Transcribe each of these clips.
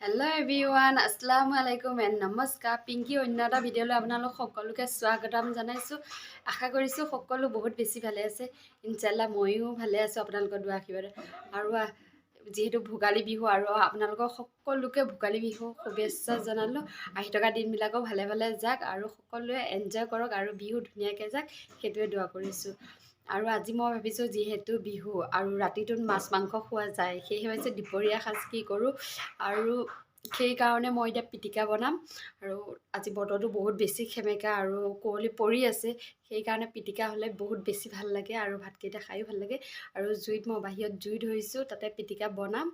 Hello' everyone, আসসালামু আলাইকুম and নমস্কাৰ। পিংকি অন্য এটা ভিডিঅ'লৈ আপোনালোক সকলোকে স্বাগতম জনাইছোঁ। আশা কৰিছোঁ সকলো বহুত বেছি ভালে আছে। ইনশাল্লাহ ময়ো ভালে আছোঁ আপোনালোকৰ দুৱা আশীৰ্বাদত। আৰু যিহেতু ভোগালী বিহু আৰু আপোনালোকৰ সকলোকে ভোগালী বিহু শুভেচ্ছা জনালোঁ। আহি থকা দিনবিলাকো ভালে ভালে যাওক আৰু সকলোৱে এনজয় কৰক আৰু বিহু ধুনীয়াকৈ যাওক, সেইটোৱে দোৱা কৰিছোঁ। আৰু আজি মই ভাবিছোঁ যিহেতু বিহু আৰু ৰাতিটোত মাছ মাংস খোৱা যায়, সেয়েহে ভাবিছোঁ দুপৰীয়া সাজ কি কৰোঁ। আৰু সেইকাৰণে মই এতিয়া পিটিকা বনাম। আৰু আজি বতৰটো বহুত বেছি সেমেকা আৰু কুঁৱলী পৰি আছে, সেইকাৰণে পিটিকা হ'লে বহুত বেছি ভাল লাগে আৰু ভাতকেইটা খায়ো ভাল লাগে। আৰু জুইত মই বাহিৰত জুই ধৰিছোঁ, তাতে পিটিকা বনাম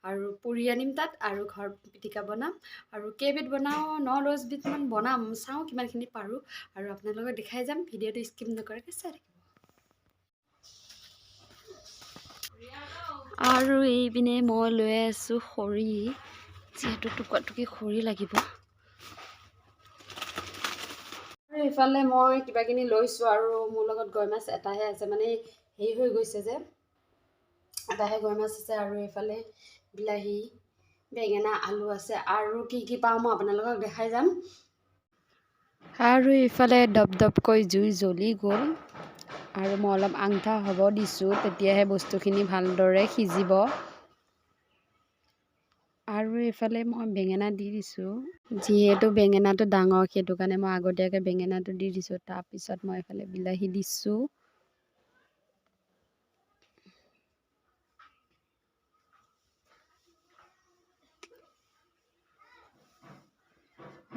আৰু পুৰি আনিম তাত আৰু ঘৰত পিটিকা বনাম। আৰু কেইবিধ বনাওঁ, 9-10 বিধমান বনাম, চাওঁ কিমানখিনি পাৰোঁ। আৰু আপোনালোকক দেখাই যাম, ভিডিঅ'টো স্কিপ নকৰাকৈ চাই থাকিব। আৰু এইপিনে মই লৈ আছোঁ খৰি, যিহেতু টুকুৰা খৰি লাগিব। আৰু এইফালে মই কিবাকিনি লৈছোঁ আৰু মোৰ লগত গৈ মাছ এটাহে আছে, মানে হেৰি হৈ গৈছে যে, এটাহে গৈ মাছ আছে। আৰু এইফালে বিলাহী, বেঙেনা, আলু আছে আৰু কি কি পাওঁ মই আপোনালোকক দেখাই যাম। আৰু এইফালে দপ দপকৈ জুই জ্বলি গ'ল আৰু মই অলপ আঙঠা হ'ব দিছোঁ, তেতিয়াহে বস্তুখিনি ভালদৰে সিজিব। আৰু এইফালে মই বেঙেনা দি দিছোঁ, যিহেতু বেঙেনাটো ডাঙৰ সেইটো কাৰণে মই আগতীয়াকৈ বেঙেনাটো দি দিছোঁ। তাৰপিছত মই এইফালে বিলাহী দিছোঁ।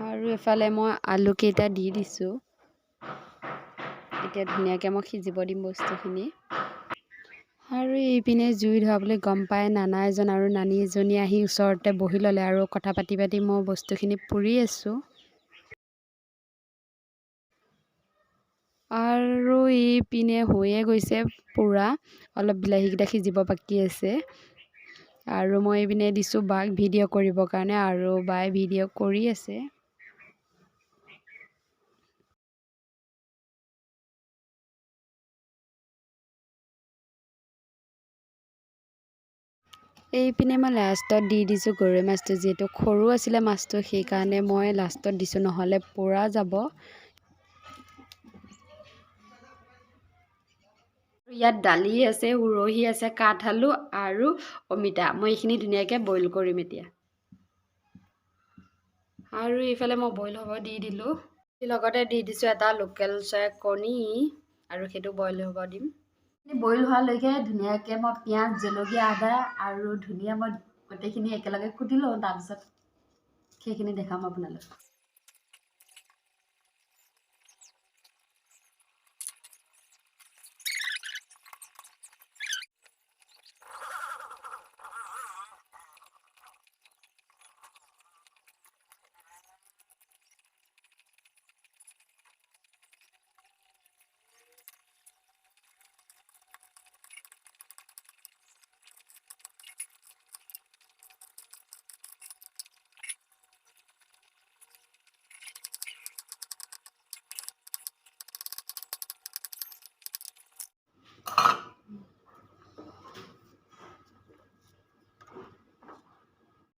আৰু এইফালে মই আলুকেইটা দি দিছোঁ। এতিয়া ধুনীয়াকৈ মই সিজিব দিম বস্তুখিনি। আৰু এইপিনে জুই ধৰাবলৈ গম পাই নানা এজন আৰু নানী এজনী আহি ওচৰতে বহি ল'লে আৰু কথা পাতি পাতি মই বস্তুখিনি পুৰি আছোঁ। আৰু এইপিনে হৈয়ে গৈছে পুৰা, অলপ বিলাহীকেইটা সিজিব বাকী আছে। আৰু মই এইপিনে দিছোঁ বাক ভিডিঅ' কৰিবৰ কাৰণে, আৰু বাই ভিডিঅ' কৰি আছে। এইপিনে মই লাষ্টত দি দিছোঁ গৰৈ মাছটো, যিহেতু সৰু আছিলে মাছটো, সেইকাৰণে মই লাষ্টত দিছোঁ, নহ'লে পোৰা যাব। ইয়াত দালি আছে, উৰহি আছে, কাঠআলু আৰু অমিতা। মই এইখিনি ধুনীয়াকৈ বইল কৰিম এতিয়া। আৰু এইফালে মই বইল হ'ব দি দিলোঁ। লগতে দি দিছোঁ এটা লোকেল চৰাই কণী, আৰু সেইটো বইল হ'ব দিম। বইল হোৱালৈকে ধুনীয়াকৈ মই পিঁয়াজ, জলকীয়া, আদা আৰু ধনিয়া মই গোটেইখিনি একেলগে কুটি লওঁ, তাৰপিছত সেইখিনি দেখাম আপোনালোকক।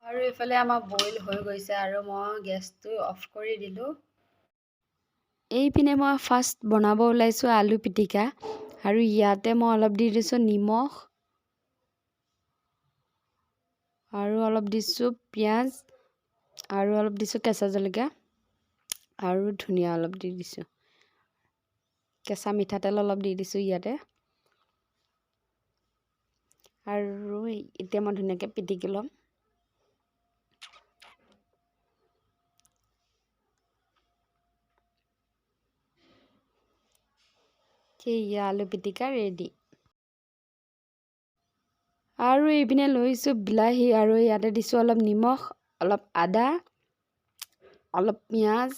আৰু এইফালে আমাৰ বইল হৈ গৈছে আৰু মই গেছটো অফ কৰি দিলোঁ। এইপিনে মই ফাৰ্ষ্ট বনাব ওলাইছোঁ আলু পিটিকা, আৰু ইয়াতে মই অলপ দি দিছোঁ নিমখ, আৰু অলপ দিছোঁ পিঁয়াজ, আৰু অলপ দিছোঁ কেঁচা জলকীয়া, আৰু ধনিয়া অলপ দি দিছোঁ। কেঁচা মিঠাতেল অলপ দি দিছোঁ ইয়াতে। আৰু এতিয়া মই ধুনীয়াকৈ পিটিকি ল'ম। সেয়া আলু পিটিকা ৰেডি। আৰু এইপিনে লৈছোঁ বিলাহী, আৰু ইয়াতে দিছোঁ অলপ নিমখ, অলপ আদা, অলপ পিঁয়াজ,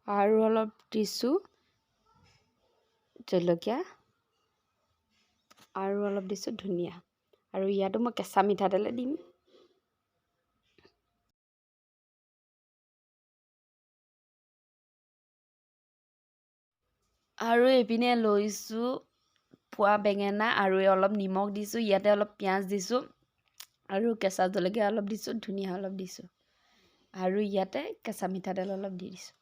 আৰু অলপ দিছোঁ জলকীয়া, আৰু অলপ দিছোঁ ধনিয়া, আৰু ইয়াতো মই কেঁচা মিঠাতেলে দিম। আৰু এইপিনে লৈছোঁ পোৱা বেঙেনা, আৰু অলপ নিমখ দিছোঁ, ইয়াতে অলপ পিঁয়াজ দিছোঁ, আৰু কেঁচা জলকীয়া অলপ দিছোঁ, ধনিয়া অলপ দিছোঁ, আৰু ইয়াতে কেঁচা মিঠাতেল অলপ দি দিছোঁ।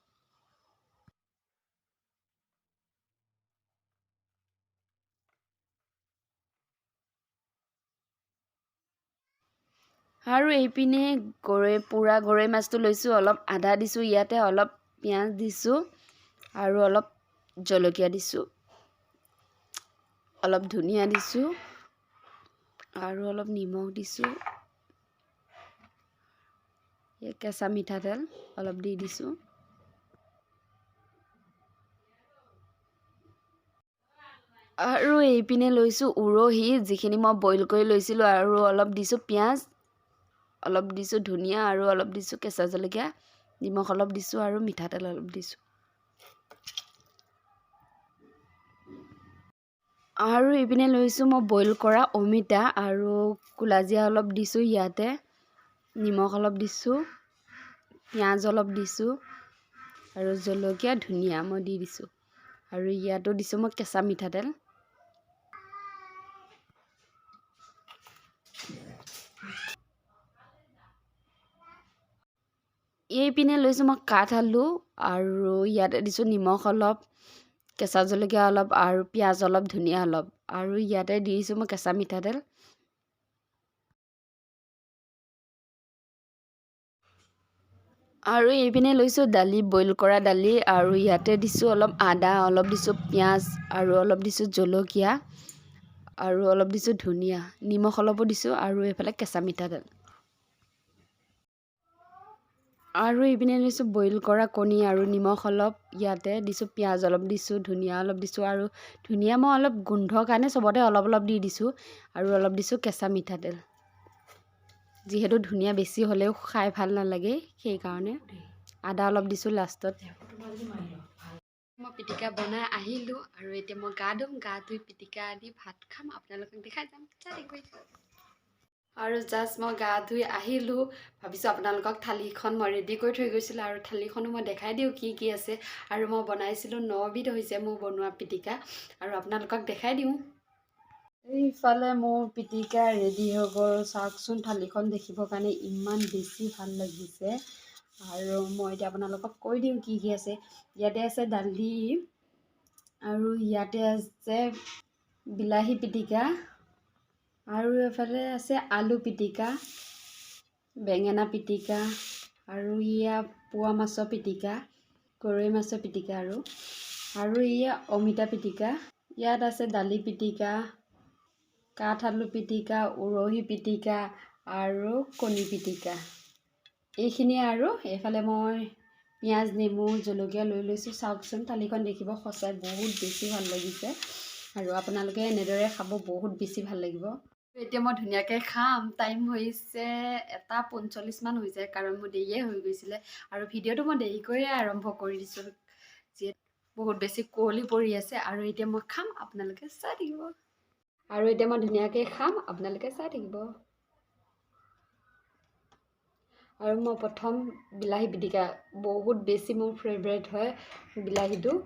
আৰু এইপিনে পুৰা গৰৈ মাছটো লৈছোঁ, অলপ আদা দিছোঁ, ইয়াতে অলপ পিঁয়াজ দিছোঁ আৰু অলপ জলকীয়া দিছোঁ, অলপ ধনিয়া দিছোঁ আৰু অলপ নিমখ দিছোঁ, কেঁচা মিঠাতেল অলপ দি দিছোঁ। আৰু এইপিনে লৈছোঁ উৰহি, যিখিনি মই বইল কৰি লৈছিলোঁ, আৰু অলপ দিছোঁ পিঁয়াজ, অলপ দিছোঁ ধনিয়া আৰু অলপ দিছোঁ কেঁচা জলকীয়া, নিমখ অলপ দিছোঁ আৰু মিঠাতেল অলপ দিছোঁ। আৰু এইপিনে লৈছোঁ মই বইল কৰা অমিতা আৰু কুলাজিৰা অলপ দিছোঁ, ইয়াতে নিমখ অলপ দিছোঁ, পিঁয়াজ অলপ দিছোঁ আৰু জলকীয়া ধনিয়া মই দি দিছোঁ, আৰু ইয়াতো দিছোঁ মই কেঁচা মিঠাতেল। এইপিনে লৈছোঁ মই কাঠ আলু, আৰু ইয়াতে দিছোঁ নিমখ অলপ, কেঁচা জলকীয়া অলপ আৰু পিঁয়াজ অলপ, ধনিয়া অলপ, আৰু ইয়াতে দি দিছোঁ মই কেঁচা মিঠাতেল। আৰু এইপিনে লৈছোঁ দালি, বইল কৰা দালি, আৰু ইয়াতে দিছোঁ অলপ আদা, অলপ দিছোঁ পিঁয়াজ আৰু অলপ দিছোঁ জলকীয়া আৰু অলপ দিছোঁ ধনিয়া, নিমখ অলপো দিছোঁ আৰু এইফালে কেঁচা মিঠাতেল। আৰু এইপিনে লৈছোঁ বইল কৰা কণী আৰু নিমখ অলপ, ইয়াতে দিছোঁ পিঁয়াজ অলপ দিছোঁ, ধনিয়া অলপ দিছোঁ, আৰু ধনিয়া মই অলপ গোন্ধৰ কাৰণে চবতে অলপ অলপ দি দিছোঁ, আৰু অলপ দিছোঁ কেঁচা মিঠাতেল, যিহেতু ধনিয়া বেছি হ'লেও খাই ভাল নালাগে, সেইকাৰণে আদা অলপ দিছোঁ লাষ্টত। মই পিটিকা বনাই আহিলোঁ, আৰু এতিয়া মই গা ধুম, গা ধুই পিটিকা আদি ভাত খাম, আপোনালোকক দেখাই যাম। আৰু জাষ্ট মই গা ধুই আহিলোঁ, ভাবিছোঁ আপোনালোকক থালিখন মই ৰেডি কৰি থৈ গৈছিলোঁ, আৰু থালিখনো মই দেখাই দিওঁ কি কি আছে। আৰু মই বনাইছিলোঁ 9বিধ হৈছে মোৰ বনোৱা পিটিকা, আৰু আপোনালোকক দেখাই দিওঁ। এইফালে মোৰ পিটিকা ৰেডি হৈ গ'ল, চাওকচোন থালিখন দেখিবৰ কাৰণে ইমান বেছি ভাল লাগিছে। আৰু মই এতিয়া আপোনালোকক কৈ দিওঁ কি কি আছে। ইয়াতে আছে দালি, আৰু ইয়াতে আছে বিলাহী পিটিকা, আৰু এফালে আছে আলু পিটিকা, বেঙেনা পিটিকা, আৰু ইয়া পোৱা মাছৰ পিটিকা, গৰৈ মাছৰ পিটিকা, আৰু ইয়া অমিতা পিটিকা। ইয়াত আছে দালি পিটিকা, কাঠ আলু পিটিকা, উৰহি পিটিকা আৰু কণী পিটিকা, এইখিনিয়ে। আৰু এইফালে মই পিঁয়াজ, নেমু, জলকীয়া লৈ লৈছোঁ। চাওকচোন থালিখন দেখিব সঁচাই বহুত বেছি ভাল লাগিছে, আৰু আপোনালোকে এনেদৰে খাব বহুত বেছি ভাল লাগিব। এতিয়া মই ধুনীয়াকৈ খাম। টাইম হৈছে 1:45 মান হৈ যায়, কাৰণ মোৰ দেৰিয়ে হৈ গৈছিলে, আৰু ভিডিঅ'টো মই দেৰিকৈয়ে আৰম্ভ কৰি দিছোঁ, যিহেতু বহুত বেছি কুঁৱলী পৰি আছে। আৰু এতিয়া মই খাম, আপোনালোকে চাই থাকিব। আৰু এতিয়া মই ধুনীয়াকৈ খাম, আপোনালোকে চাই থাকিব। আৰু মই প্ৰথম বিলাহী পিটিকা, বহুত বেছি মোৰ ফেভৰেট হয় বিলাহীটো,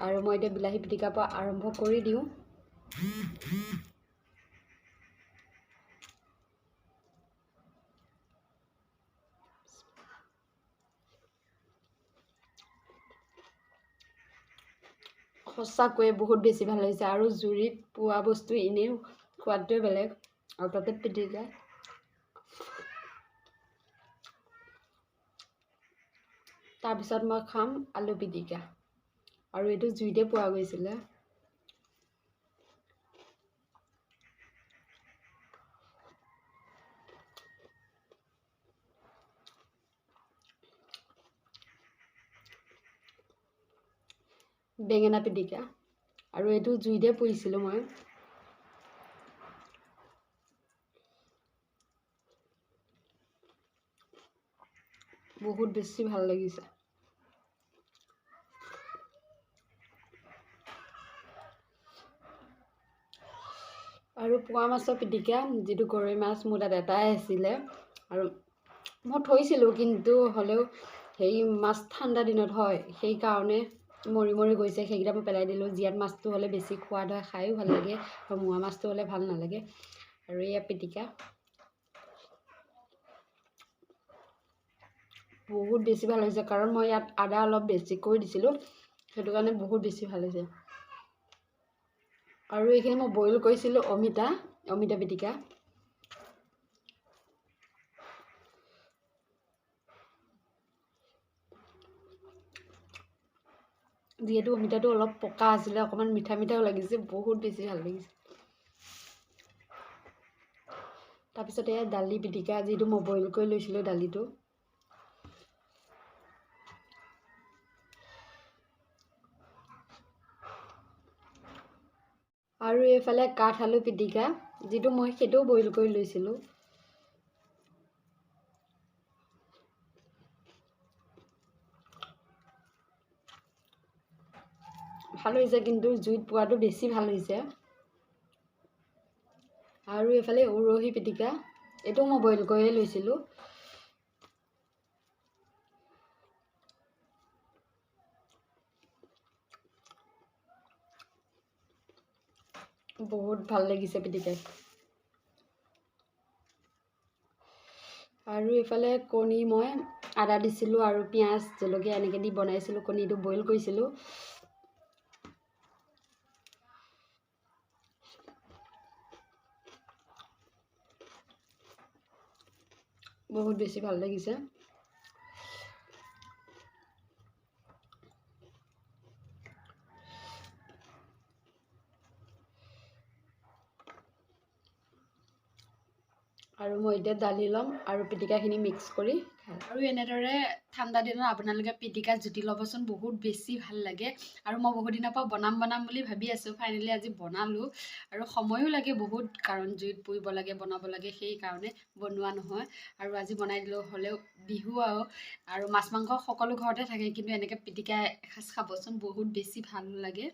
আৰু মই এতিয়া বিলাহী পিটিকাৰ পৰা আৰম্ভ কৰি দিওঁ। সঁচাকৈয়ে বহুত বেছি ভাল লাগিছে, আৰু জুইত পোৱা বস্তু এনেও সোৱাদটোৱে বেলেগ, আৰু তাতে পিটিকা। তাৰপিছত মই খাম আলু পিটিকা, আৰু এইটো জুইতে পোৱা গৈছিলে। বেঙেনা পিটিকা, আৰু এইটো জুইতে পুৰিছিলোঁ মই। বহুত বেছি ভাল লাগিছে। আৰু পোৱা মাছৰ পিটিকা, যিটো গৰৈ মাছ মোৰ তাত এটাই আছিলে, আৰু মই থৈছিলোঁ, কিন্তু হ'লেও মাছ ঠাণ্ডা দিনত হয়, সেইকাৰণে মৰি মৰি গৈছে, সেইকেইটা মই পেলাই দিলোঁ। জীয়াত মাছটো হ'লে বেছি সোৱাদ হয়, খায়ো ভাল লাগে, আৰু মোৱা মাছটো হ'লে ভাল নালাগে। আৰু এয়া পিটিকা, বহুত বেছি ভাল হৈছে, কাৰণ মই ইয়াত আদা অলপ বেছিকৈ দিছিলোঁ, সেইটো কাৰণে বহুত বেছি ভাল হৈছে। আৰু এইখিনি মই বইল কৰিছিলোঁ অমিতা পিটিকা। যিহেতু অমিতাটো অলপ পকা আছিলে, অকণমান মিঠা মিঠাও লাগিছে, বহুত বেছি ভাল লাগিছে। তাৰপিছত এয়া দালি পিটিকা, যিটো মই বইল কৰি লৈছিলোঁ দালিটো। আৰু এইফালে কাঠ আলু পিটিকা, যিটো মই সেইটোও বইল কৰি লৈছিলোঁ। ভাল হৈছে, কিন্তু জুইত পোৱাটো বেছি ভাল হৈছে। আৰু এইফালে উৰহি পিটিকা, এইটো মই বইল কৰিয়ে লৈছিলোঁ। বহুত ভাল লাগিছে পিটিকাই। আৰু এইফালে কণী মই আদা দিছিলোঁ আৰু পিঁয়াজ জলকীয়া এনেকৈ দি বনাইছিলোঁ, কণীটো বইল কৰিছিলোঁ। বহুত বেছি ভাল লাগিছে। আৰু মই এতিয়া দালি ল'ম আৰু পিটিকাখিনি মিক্স কৰি খাম। আৰু এনেদৰে ঠাণ্ডা দিনত আপোনালোকে পিটিকা জুতি ল'বচোন, বহুত বেছি ভাল লাগে। আৰু মই বহুত দিনৰ পৰা বনাম বুলি ভাবি আছোঁ, ফাইনেলি আজি বনালোঁ। আৰু সময়ো লাগে বহুত, কাৰণ জুইত পুৰিব লাগে, বনাব লাগে, সেইকাৰণে বনোৱা নহয়। আৰু আজি বনাই দিলোঁ, হ'লেও বিহু আৰু মাছ মাংস সকলো ঘৰতে থাকে, কিন্তু এনেকৈ পিটিকা এসাঁজ খাবচোন, বহুত বেছি ভাল লাগে।